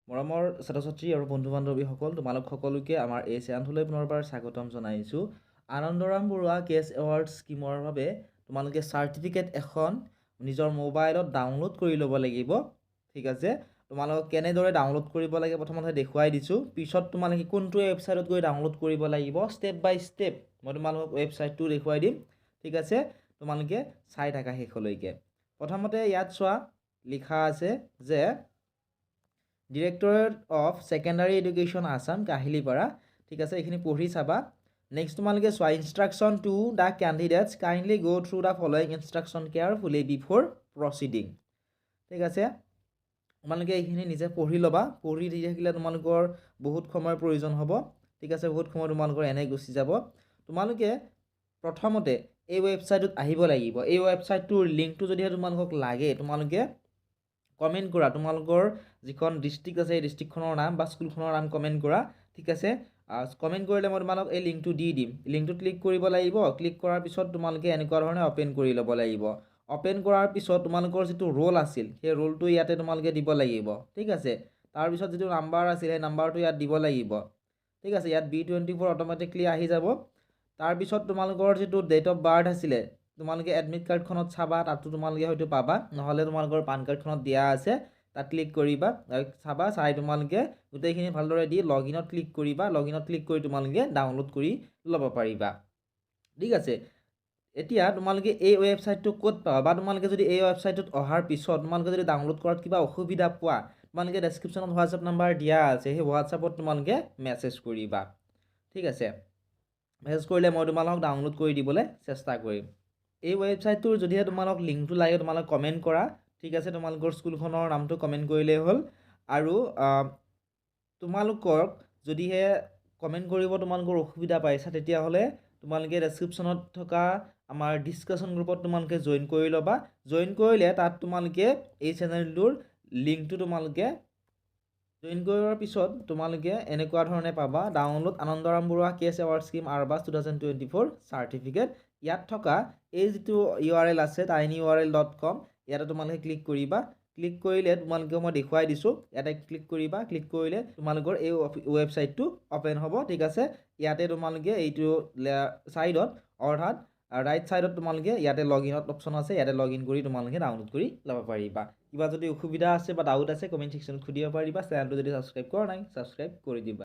মৰমৰ ছাত্ৰ-ছাত্ৰী আৰু বন্ধু-বান্ধৱীসকল, তোমালোক সকলোকে আমাৰ এই চেনেলটোলৈ পুনৰবাৰ স্বাগতম জনাইছোঁ। আনন্দৰাম বৰুৱা কেছ এৱাৰ্ড স্কিমৰ বাবে তোমালোকে চাৰ্টিফিকেট এখন নিজৰ মোবাইলত ডাউনলোড কৰি ল'ব লাগিব। ঠিক আছে, তোমালোকক কেনেদৰে ডাউনলোড কৰিব লাগে প্ৰথমতে দেখুৱাই দিছোঁ। পিছত তোমালোকে কোনটো ৱেবছাইটত গৈ ডাউনলোড কৰিব লাগিব ষ্টেপ বাই ষ্টেপ মই তোমালোকক ৱেবছাইটটো দেখুৱাই দিম। ঠিক আছে, তোমালোকে চাই থাকা শেষলৈকে। প্ৰথমতে ইয়াত চোৱা, লিখা আছে যে directorate of secondary education Assam Kahilipara. ঠিক আছে, এইখিনি পঢ়ি চাবা। নেক্সট তোমালোকে চোৱা, instruction to the candidates kindly go' through the following instruction carefully before proceeding. ঠিক আছে, তোমালোকে এইখিনি নিজে পঢ়ি ল'বা। পঢ়ি দি থাকিলে তোমালোকৰ বহুত সময়ৰ প্ৰয়োজন হ'ব। ঠিক আছে, বহুত সময় তোমালোকৰ এনে গুচি যাব। তোমালোকে প্ৰথমতে এই ৱেবছাইটত আহিব লাগিব। এই ৱেবছাইটটোৰ লিংকটো যদিহে তোমালোকক লাগে, তোমালোকে কমেণ্ট কৰা তোমালোকৰ যিখন ডিষ্ট্ৰিক্ট আছে এই ডিষ্ট্ৰিক্টখনৰ নাম বা স্কুলখনৰ নাম কমেণ্ট কৰা। ঠিক আছে, কমেণ্ট কৰিলে মই তোমালোক এই লিংকটো দি দিম। লিংকটো ক্লিক কৰিব লাগিব। ক্লিক কৰাৰ পিছত তোমালোকে এনেকুৱা ধৰণে অ'পেন কৰি ল'ব লাগিব। অ'পেন কৰাৰ পিছত তোমালোকৰ যিটো ৰোল আছিল সেই ৰোলটো ইয়াতে তোমালোকে দিব লাগিব। ঠিক আছে, তাৰপিছত যিটো নাম্বাৰ আছিল সেই নাম্বাৰটো ইয়াত দিব লাগিব। ঠিক আছে, ইয়াত B24 অট'মেটিকলি আহি যাব। তাৰপিছত তোমালোকৰ যিটো ডেট অফ বাৰ্থ আছিলে তোমালোকে এডমিট কাৰ্ডখনত চাবা, তাতো তোমালোকে হয়তো পাবা, নহ'লে তোমালোকৰ পান কাৰ্ডখনত দিয়া আছে, তাত ক্লিক কৰিবা, চাবা, চাই তোমালোকে গোটেইখিনি ভালদৰে দি লগইনত ক্লিক কৰিবা। লগইনত ক্লিক কৰি তোমালোকে ডাউনলোড কৰি ল'ব পাৰিবা। ঠিক আছে, এতিয়া তোমালোকে এই ৱেবছাইটটো ক'ত পাবা, বা তোমালোকে যদি এই ৱেবছাইটটোত অহাৰ পিছত তোমালোকে যদি ডাউনলোড কৰাত কিবা অসুবিধা পোৱা, তোমালোকে ডেছক্ৰিপশ্যনত হোৱাটছআপ নাম্বাৰ দিয়া আছে, সেই হোৱাটছআপত তোমালোকে মেছেজ কৰিবা। ঠিক আছে, মেছেজ কৰিলে মই তোমালোকক ডাউনলোড কৰি দিবলৈ চেষ্টা কৰিম। এই ৱেবছাইটটোৰ যদিহে তোমালোক লিংকটো লাগে তোমালোক কমেণ্ট কৰা। ঠিক আছে, তোমালোকৰ স্কুলখনৰ নামটো কমেণ্ট কৰিলেই হ'ল। আৰু তোমালোকক যদিহে কমেণ্ট কৰিব তোমালোকৰ অসুবিধা পাইছা, তেতিয়াহ'লে তোমালোকে ডেছক্ৰিপশ্যনত থকা আমাৰ ডিছকাশ্যন গ্ৰুপত তোমালোকে জইন কৰি ল'বা। জইন কৰিলে তাত তোমালোকে এই চেনেলটোৰ লিংকটো তোমালোকে জইন কৰাৰ পিছত তোমালোকে এনেকুৱা ধৰণে পাবা, download Anandaram Baruah cash award scheme আৰবাছ 2024 চাৰ্টিফিকেট। ইয়াত থকা এই যিটো URL আছে tinyurl.com, ইয়াতে তোমালোকে ক্লিক কৰিবা। ক্লিক কৰিলে তোমালোকে মই দেখুৱাই দিছোঁ, ইয়াতে ক্লিক কৰিবা। ক্লিক কৰিলে তোমালোকৰ এই ৱেবছাইটটো অ'পেন হ'ব। ঠিক আছে, ইয়াতে তোমালোকে এইটো ছাইডত অৰ্থাৎ ৰাইট ছাইডত তোমালোকে ইয়াতে লগইনত অপশ্যন আছে, ইয়াতে লগ ইন কৰি তোমালোকে ডাউনলোড কৰি ল'ব পাৰিবা। কিবা যদি অসুবিধা আছে বা ডাউট আছে কমেণ্ট ছেকশ্যনত সুধিব পাৰিবা। চেনেলটো যদি ছাবস্ক্ৰাইব কৰা নাই ছাবস্ক্ৰাইব কৰি দিবা।